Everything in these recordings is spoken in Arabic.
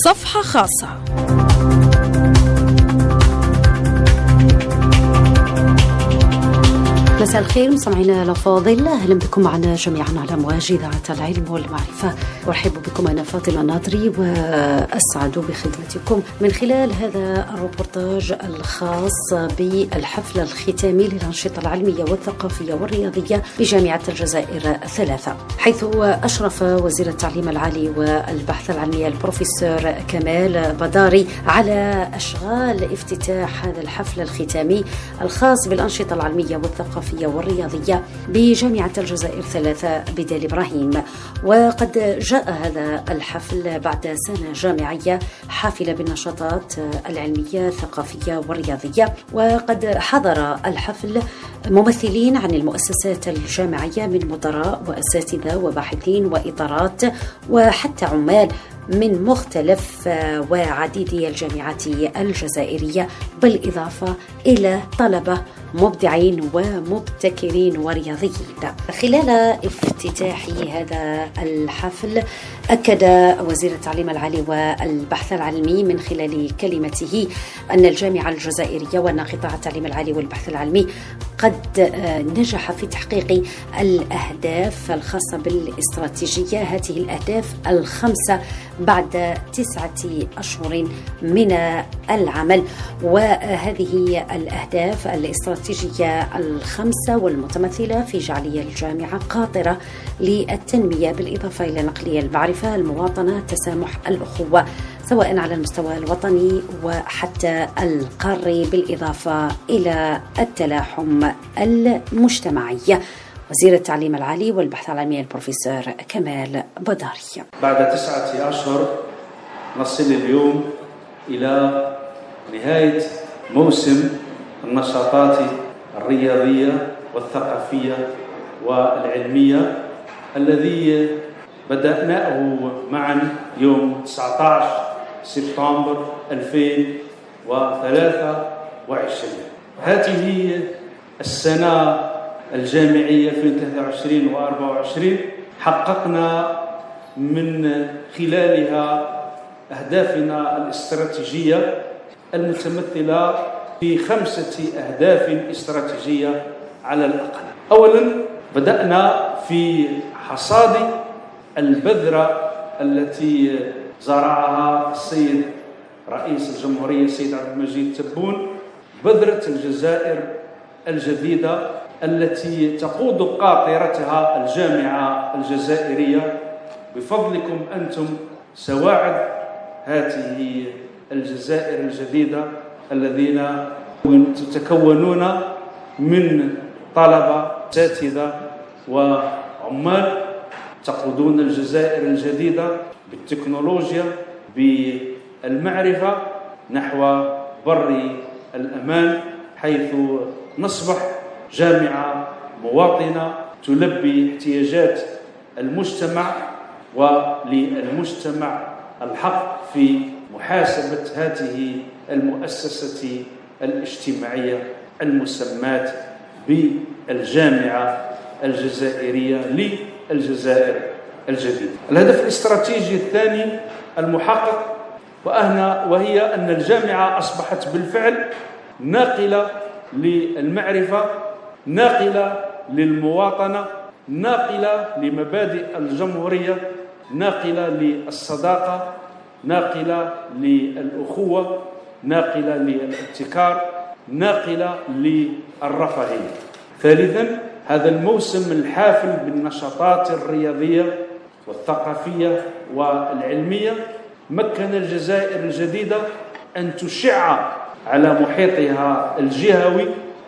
صفحة خاصة. مساء الخير مستمعينا الأفاضل، أهلا بكم معنا جميعا على موجة إذاعة العلم والمعرفة. أرحب بكم أنا فاطمة ناظري وأسعد بخدمتكم من خلال هذا الروبورتاج الخاص بالحفل الختامي للأنشطة العلمية والثقافية والرياضية بجامعة الجزائر الثلاثة، حيث أشرف وزير التعليم العالي والبحث العلمي البروفيسور كمال بداري على أشغال افتتاح هذا الحفل الختامي الخاص بالأنشطة العلمية والثقافية والرياضية بجامعة الجزائر الثلاثة بدال إبراهيم. وقد جاء هذا الحفل بعد سنة جامعية حافلة بالنشاطات العلمية الثقافية والرياضية، وقد حضر الحفل ممثلين عن المؤسسات الجامعية من مدراء وأساتذة وباحثين وإدارات وحتى عمال من مختلف وعديد الجامعات الجزائرية، بالإضافة إلى طلبة مبدعين ومبتكرين ورياضيين. خلال افتتاح هذا الحفل أكد وزير التعليم العالي والبحث العلمي من خلال كلمته أن الجامعة الجزائرية وأن قطاع التعليم العالي والبحث العلمي قد نجح في تحقيق الأهداف الخاصة بالاستراتيجية، هذه الأهداف الخمسة بعد 9 أشهر من العمل. وهذه الأهداف الاستراتيجية الخمسة والمتمثلة في جعل الجامعة قاطرة للتنمية بالإضافة إلى نقل المعرفة، المواطنة، التسامح، الأخوة، سواء على المستوى الوطني وحتى القاري، بالإضافة إلى التلاحم المجتمعي. وزير التعليم العالي والبحث العلمي البروفيسور كمال بداري. بعد 9 أشهر نصل اليوم إلى نهاية موسم النشاطات الرياضية والثقافية والعلمية الذي بدأناه معا يوم 19 سبتمبر 2023. هذه السنة الجامعية في 23 و24 حققنا من خلالها أهدافنا الاستراتيجية المتمثلة في 5 أهداف استراتيجية على الأقل. أولا، بدأنا في حصاد البذرة التي زرعها السيد رئيس الجمهورية السيد عبد المجيد تبون، بذرة الجزائر الجديدة التي تقود قاطرتها الجامعة الجزائرية بفضلكم أنتم سواعد هذه الجزائر الجديدة الذين تتكونون من طلبة، أساتذة وعمال تقودون الجزائر الجديدة بالتكنولوجيا، بالمعرفة نحو بر الأمان، حيث نصبح جامعة مواطنة تلبي احتياجات المجتمع، وللمجتمع الحق في محاسبة هذه المؤسسة الاجتماعية المسماة بالجامعة الجزائرية للجزائر الجديدة. الهدف الاستراتيجي الثاني المحقق وهي أن الجامعة أصبحت بالفعل ناقلة للمعرفة، ناقلة للمواطنة، ناقلة لمبادئ الجمهورية، ناقلة للصداقة، ناقلة للأخوة، ناقلة للابتكار، ناقلة للرفاهية. ثالثا، هذا الموسم الحافل بالنشاطات الرياضية والثقافية والعلمية مكن الجزائر الجديدة أن تشع على محيطها الجهوي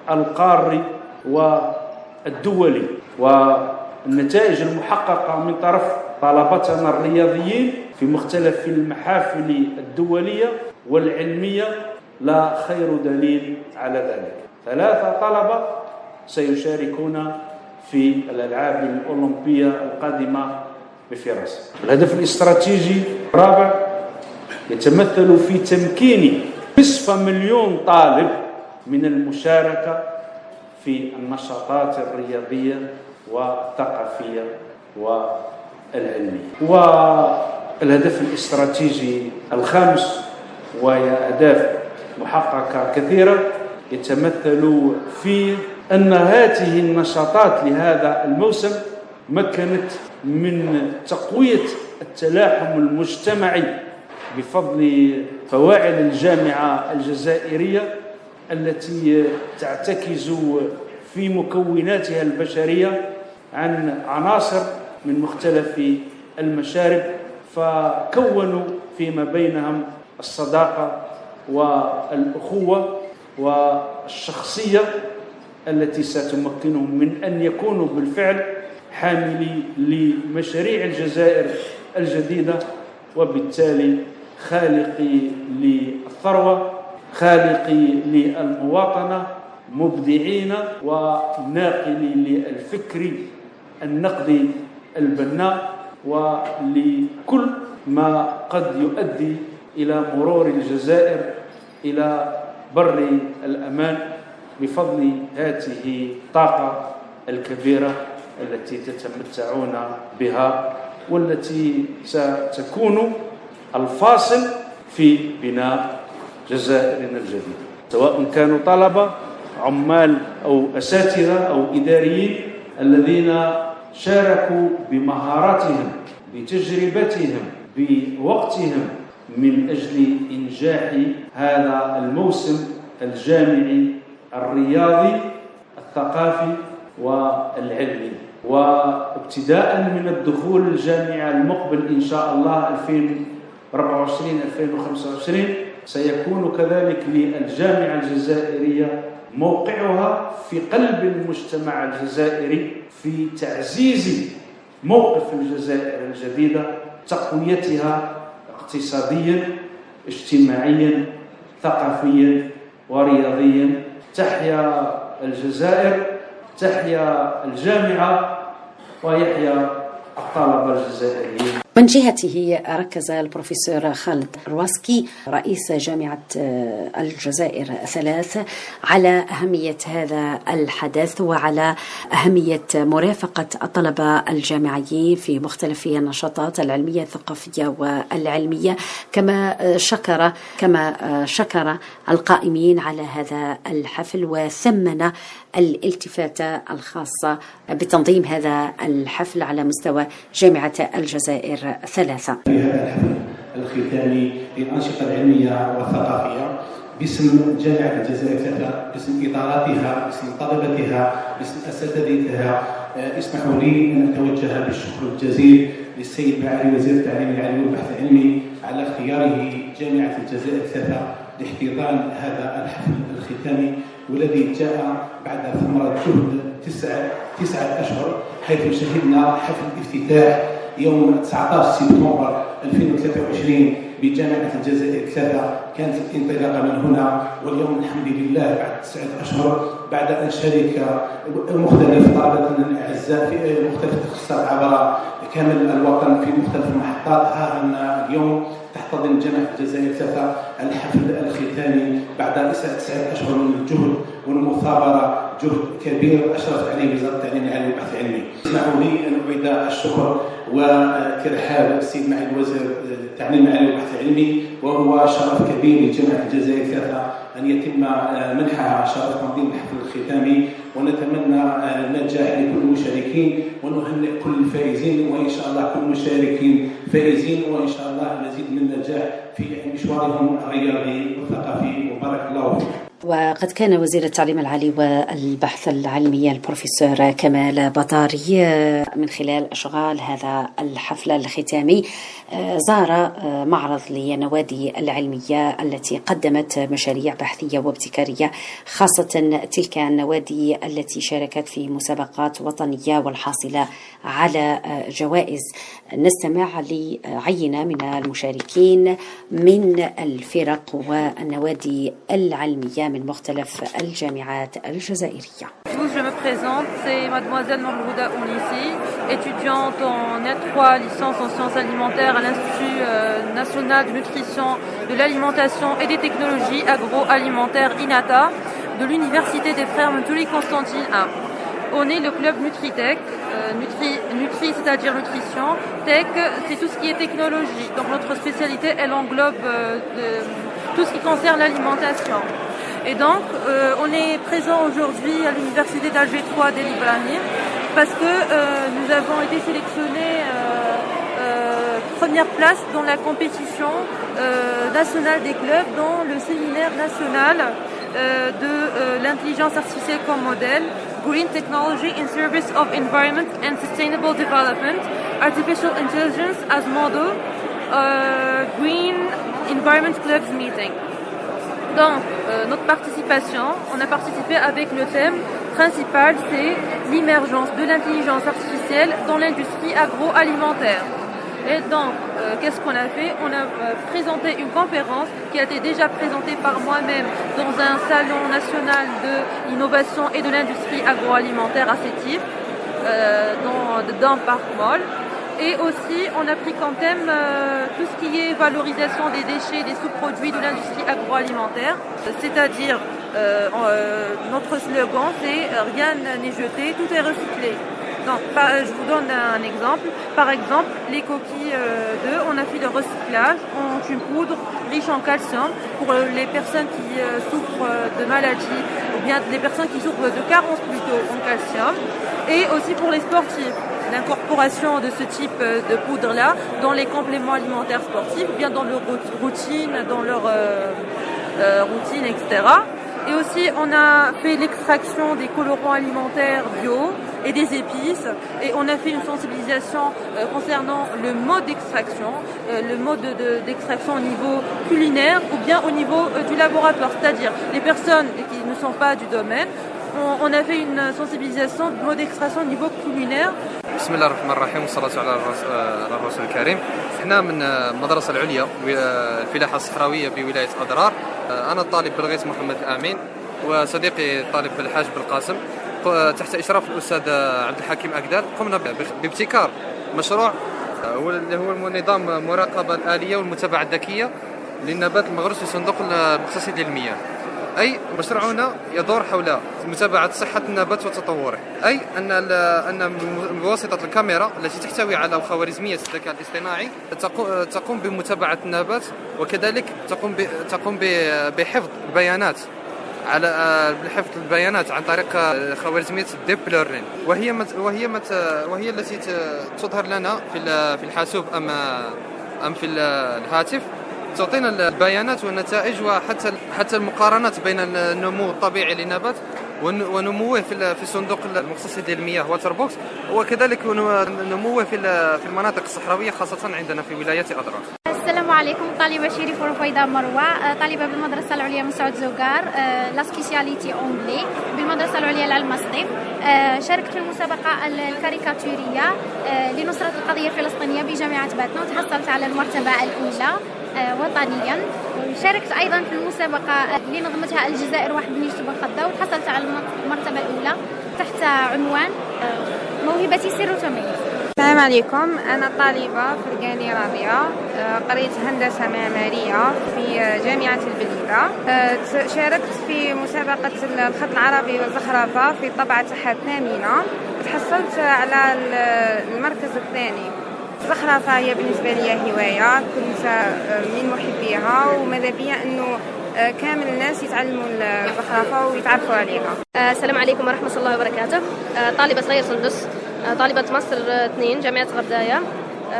القاري والدولي، والنتائج المحققة من طرف طلبتنا الرياضيين في مختلف المحافل الدولية والعلمية لا خير دليل على ذلك. 3 طلبة سيشاركون في الألعاب الأولمبية القادمة بفرنسا. الهدف الاستراتيجي الرابع يتمثل في تمكين 500,000 طالب من المشاركة في النشاطات الرياضية والثقافية والعلمية. والهدف الاستراتيجي الخامس، وهي أهداف محققة كثيرة، يتمثل في أن هذه النشاطات لهذا الموسم مكنت من تقوية التلاحم المجتمعي بفضل فواعل الجامعة الجزائرية التي تعتكز في مكوناتها البشرية عن عناصر من مختلف المشارب، فكونوا فيما بينهم الصداقة والأخوة والشخصية التي ستمكنهم من أن يكونوا بالفعل حاملي لمشاريع الجزائر الجديدة، وبالتالي خالقي للثروة، خالقي للمواطنة، مبدعين وناقلي للفكر النقدي البناء، ولكل ما قد يؤدي إلى مرور الجزائر إلى بر الأمان بفضل هذه الطاقة الكبيرة التي تتمتعون بها، والتي ستكون الفاصل في بناء جزائرنا الجديدة، سواء كانوا طلبة، عمال أو أساتذة أو إداريين الذين شاركوا بمهاراتهم، بتجربتهم، بوقتهم من أجل إنجاح هذا الموسم الجامعي الرياضي الثقافي والعلمي. وابتداء من الدخول الجامعة المقبل إن شاء الله 2024-2025 سيكون كذلك للجامعة الجزائرية موقعها في قلب المجتمع الجزائري في تعزيز موقف الجزائر الجديدة، تقويتها اقتصاديا، اجتماعيا، ثقافيا ورياضيا. تحيا الجزائر، تحيا الجامعة، ويحيا الطلبة الجزائريين. من جهته ركز البروفيسور خالد رواسكي رئيس جامعة الجزائر 3 على أهمية هذا الحدث وعلى أهمية مرافقة الطلبة الجامعيين في مختلف النشاطات العلمية الثقافية والعلمية، كما شكر القائمين على هذا الحفل وثمن الالتفاتة الخاصة بتنظيم هذا الحفل على مستوى جامعة الجزائر 3. في هذا الحفل الختامي للأنشطة العلمية والثقافية باسم جامعة الجزائر 3، باسم إداراتها، باسم طلبتها، باسم أساتذتها، اسمحوا لي أن أتوجه بالشكر الجزيل للسيد معالي وزير التعليم العالي والبحث العلمي على اختياره جامعة الجزائر 3 لاحتضان هذا الحفل الختامي، والذي جاء بعد ثمرة جهد 9 أشهر، حيث شهدنا حفل الافتتاح يوم 19 سبتمبر 2023 بجامعة الجزائر 3. كانت الانطلاقة من هنا، واليوم الحمد لله بعد 9 أشهر بعد أن شارك مختلف طلبتنا الأعزاء في مختلف التخصصات عبر كامل الوطن في مختلف المحطات، ها أن اليوم تحتضن جامعة الجزائر 3 الحفل الختامي بعد 9 أشهر من الجهد والمثابرة، جهد كبير أشرفت عليه وزارة التعليم العالي والبحث العلمي. اسمحوا لي أن أعيد الشكر وترحاب السيد معالي وزير التعليم العالي والبحث العلمي، وهو شرف كبير لجامعة الجزائر 3 أن يتم منحها شرف تنظيم الحفل الختامي، ونتمنى النجاح لكل المشاركين ونهنئ كل الفائزين، وإن شاء الله كل المشاركين فائزين، وإن شاء الله المزيد من النجاح في مشوارهم الرياضي والثقافي، وبارك الله فيكم. وقد كان وزير التعليم العالي والبحث العلمي البروفيسور كمال بطاري من خلال أشغال هذا الحفل الختامي زار معرض للنوادي العلمية التي قدمت مشاريع بحثية وابتكارية، خاصة تلك النوادي التي شاركت في مسابقات وطنية والحاصلة على جوائز. نستمع لعينة من المشاركين من الفرق والنوادي العلمية من مختلف الجامعات الجزائرية. Je me présente, c'est mademoiselle Mahmouda Oulissi, étudiante en N3 licence en sciences alimentaires à l'Institut national de nutrition, de l'alimentation et des technologies agroalimentaires INATA de l'Université des Frères Montouly Constantine 1. on est le club Nutritech. Nutri, c'est-à-dire nutrition. Tech, c'est tout ce qui est technologie. Donc notre spécialité, elle englobe tout ce qui concerne l'alimentation. Et donc, on est présent aujourd'hui à l'université d'Alger 3 d'El Ibrahim parce que nous avons été sélectionnés première place dans la compétition nationale des clubs, dans le séminaire national de l'intelligence artificielle comme modèle, Green Technology in Service of Environment and Sustainable Development, Artificial Intelligence as Model, Green Environment Clubs Meeting. Donc, notre participation, on a participé avec le thème principal, c'est l'émergence de l'intelligence artificielle dans l'industrie agroalimentaire. Et donc, qu'est-ce qu'on a fait? On a présenté une conférence qui a été déjà présentée par moi-même dans un salon national de l'innovation et de l'industrie agroalimentaire à Sétif, dans Parc Mall. Et aussi, on a pris comme thème tout ce qui est valorisation des déchets, des sous-produits de l'industrie agroalimentaire. C'est-à-dire, notre slogan, c'est « Rien n'est jeté, tout est recyclé ». Donc, je vous donne un exemple. Par exemple, les coquilles d'œufs, on a fait le recyclage en une poudre riche en calcium pour les personnes qui souffrent de maladies ou bien les personnes qui souffrent de carence plutôt en calcium. Et aussi pour les sportifs, l'incorporation de ce type de poudre-là dans les compléments alimentaires sportifs, ou bien dans leur routine, routine, etc. Et aussi, on a fait l'extraction des colorants alimentaires bio et des épices. Et on a fait une sensibilisation concernant le mode d'extraction, le mode d'extraction au niveau culinaire ou bien au niveau du laboratoire. C'est-à-dire les personnes qui ne sont pas du domaine, on a fait une sensibilisation du mode d'extraction au niveau culinaire. بسم الله الرحمن الرحيم والصلاة على الرسول الكريم. احنا من المدرسة العليا الفلاحة الصحراوية بولاية أضرار. أنا الطالب بلغيس محمد الأمين وصديقي الطالب الحاج بالقاسم تحت إشراف الأستاذ عبد الحكيم أقدال قمنا بابتكار مشروع اللي هو نظام مراقبة الآلية والمتابعة الذكية للنبات المغروس في صندوق المخصص للمياه. أي مشروعنا يدور حول متابعة صحة النبات وتطوره، أي أن بواسطة الكاميرا التي تحتوي على خوارزمية الذكاء الاصطناعي تقوم بمتابعة النبات، وكذلك تقوم بحفظ البيانات بحفظ البيانات عن طريق خوارزمية الديب ليرنينغ، وهي التي تظهر لنا في الحاسوب أم في الهاتف، تعطينا البيانات والنتائج وحتى المقارنات بين النمو الطبيعي للنبات ونموه في الصندوق المخصص للمياه واتر بوكس، وكذلك نموه في المناطق الصحراوية خاصة عندنا في ولاية أضرار. السلام عليكم. طالبة شريف رفيدة مروة، طالبة بالمدرسة العليا مسعود زوقار، لا سبيسياليتي أونجلي بالمدرسة العليا العلم الصيف. شاركت في المسابقة الكاريكاتورية لنصرة القضية الفلسطينية بجامعة باتنا وتحصلت على المرتبة الأولى وطنيا. شاركت أيضا في المسابقة اللي نظمتها الجزائر واحد بن يوسف الخضا وتحصلت على المرتبة الأولى تحت عنوان موهبتي سر تميز. السلام عليكم، أنا طالبة فرقاني راضية، قريت هندسة معمارية في جامعة البليدة. شاركت في مسابقة الخط العربي والزخرفة في الطبعة الثامنة وتحصلت على المركز الثاني. الزخرفة هي بالنسبة لي هواية، كنت من محبيها وماذا بيا أنه كامل الناس يتعلموا الزخرفة ويتعرفوا عليها. السلام عليكم ورحمة الله وبركاته. طالبة صغير سندس، طالبة ماستر 2 جامعة غرداية.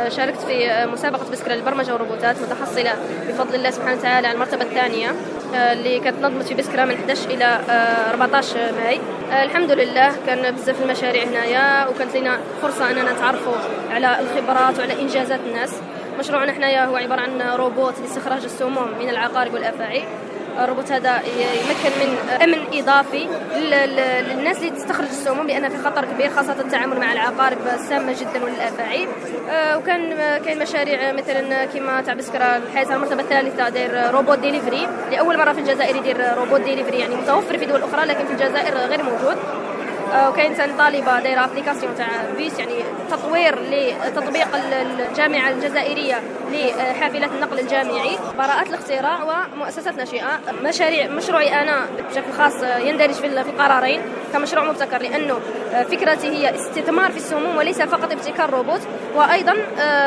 شاركت في مسابقة بسكرة للبرمجة والروبوتات، متحصلة بفضل الله سبحانه وتعالى على المرتبة الثانية اللي كانت نظمت في بسكرة من 11 إلى 14 ماي. الحمد لله كان بزاف المشاريع هنايا وكانت لنا فرصة أننا نتعرفوا على الخبرات وعلى إنجازات الناس. مشروعنا هنايا هو عبارة عن روبوت لاستخراج السموم من العقارب والأفاعي. الروبوت هذا يمكن من أمن إضافي للناس اللي تستخرج السموم لأن في خطر كبير خاصة التعامل مع العقارب السامة جدا والأفاعي. كاين مشاريع مثلا كما تاع بسكرة بحيث المرتبة الثالثة داير روبوت ديليفري، لأول مرة في الجزائر يدير روبوت ديليفري، يعني متوفر في دول أخرى لكن في الجزائر غير موجود. وكاين ثاني طالبه دايره ابليكاسيون تاع بيس، يعني تطوير لتطبيق الجامعه الجزائريه لحافله النقل الجامعي. براءة الاختراع ومؤسسات ناشئه. مشروعي انا بشكل خاص يندرج في القرارين كمشروع مبتكر، لانه فكرتي هي استثمار في السموم وليس فقط ابتكار روبوت، وايضا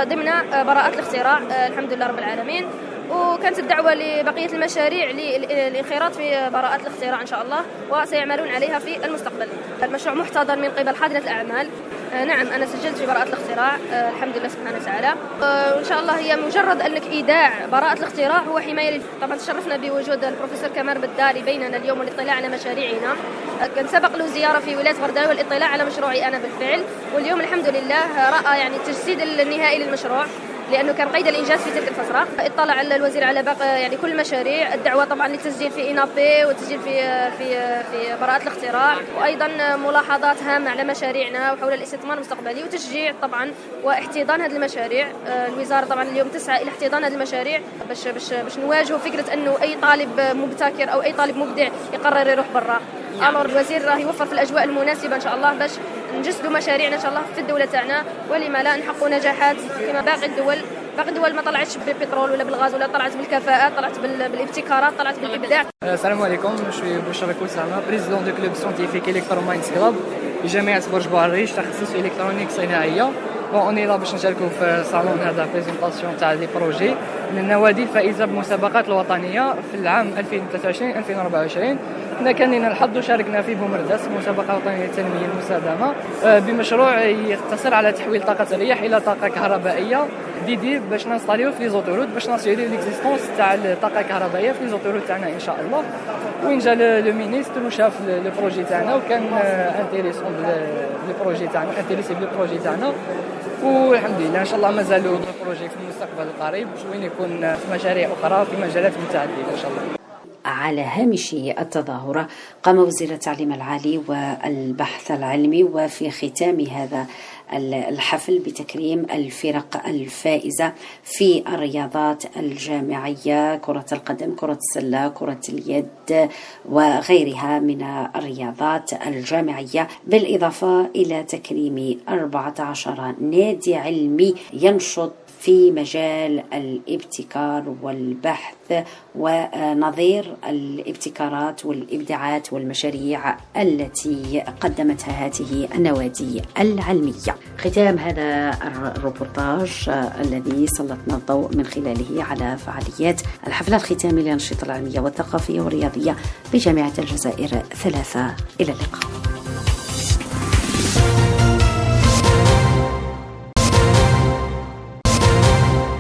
ضمن براءة الاختراع الحمد لله رب العالمين. وكانت الدعوة لبقية المشاريع للانخراط في براءة الاختراع إن شاء الله، وسيعملون عليها في المستقبل. المشروع محتضن من قبل حاضنة الأعمال. نعم أنا سجلت في براءة الاختراع الحمد لله سبحانه وتعالى، وإن شاء الله هي مجرد أنك إيداع براءة الاختراع هو حماية. طبعا تشرفنا بوجود البروفيسور كمال بداري بيننا اليوم والاطلاع على مشاريعنا. كان سبق له زيارة في ولاية غرداوي والاطلاع على مشروعي أنا بالفعل، واليوم الحمد لله رأى يعني التجسيد النهائي للمشروع، لأنه كان قيد الإنجاز في تلك الفترة. اطلع الوزير على باقي يعني كل المشاريع، الدعوة طبعا للتسجيل في إنابي والتسجيل في براءة الاختراع، وأيضا ملاحظات هامة على مشاريعنا وحول الاستثمار المستقبلي وتشجيع طبعا واحتضان هذه المشاريع. الوزارة طبعا اليوم تسعى إلى احتضان هذه المشاريع باش نواجهوا فكرة أنه أي طالب مبتكر أو أي طالب مبدع يقرر يروح برا. الوزير راه يوفر في الأجواء المناسبة إن شاء الله باش نجسدوا مشاريعنا إن شاء الله في الدولة تاعنا، ولما لا نحققوا نجاحات كما باقي الدول ما طلعتش بالبترول ولا بالغاز، ولا طلعت بالكفاءة، طلعت بالابتكارات، طلعت بالإبداع. السلام عليكم، je بشرى كوسامة بريزيدون دو كلوب سيانتيفيك إلكتروماينز كلاب بجامعة برج بوعريش تخصص في إلكترونيك صناعية. اوني لا باش نشاركوا في صالون هذا بريزونطاسيون تاع لي بروجي من النوادي الفائزة بالمسابقات الوطنية في العام 2023-2024. حنا كان لنا الحظ وشاركنا في بومرداس مسابقة وطنية للتنمية المستدامة بمشروع يقتصر على تحويل طاقة الرياح إلى طاقة كهربائية ديدي باش نستاليو في لي زوتوروت باش نسيريو ليكزيستونس تاع الطاقة الكهربائية في لي زوتوروت تاعنا إن شاء الله. وين جا لو مينيستر وشاف لو بروجي تاعنا وكان انتريسون بالبروجي تاعنا، انتريسي بالبروجي تاعنا، والحمد لله ان شاء الله مازالوا بروجي في المستقبل القريب وين يكون في مشاريع اخرى في مجالات متعدده ان شاء الله. على هامش التظاهرة قام وزير التعليم العالي والبحث العلمي وفي ختام هذا الحفل بتكريم الفرق الفائزة في الرياضات الجامعية، كرة القدم، كرة السلة، كرة اليد وغيرها من الرياضات الجامعية، بالإضافة إلى تكريم 14 نادي علمي ينشط في مجال الابتكار والبحث ونظير الابتكارات والإبداعات والمشاريع التي قدمتها هذه النوادي العلمية. ختام هذا الروبورتاج الذي سلطنا الضوء من خلاله على فعاليات الحفلة الختامي للأنشطة العلمية والثقافية والرياضية بجامعة الجزائر 3. إلى اللقاء.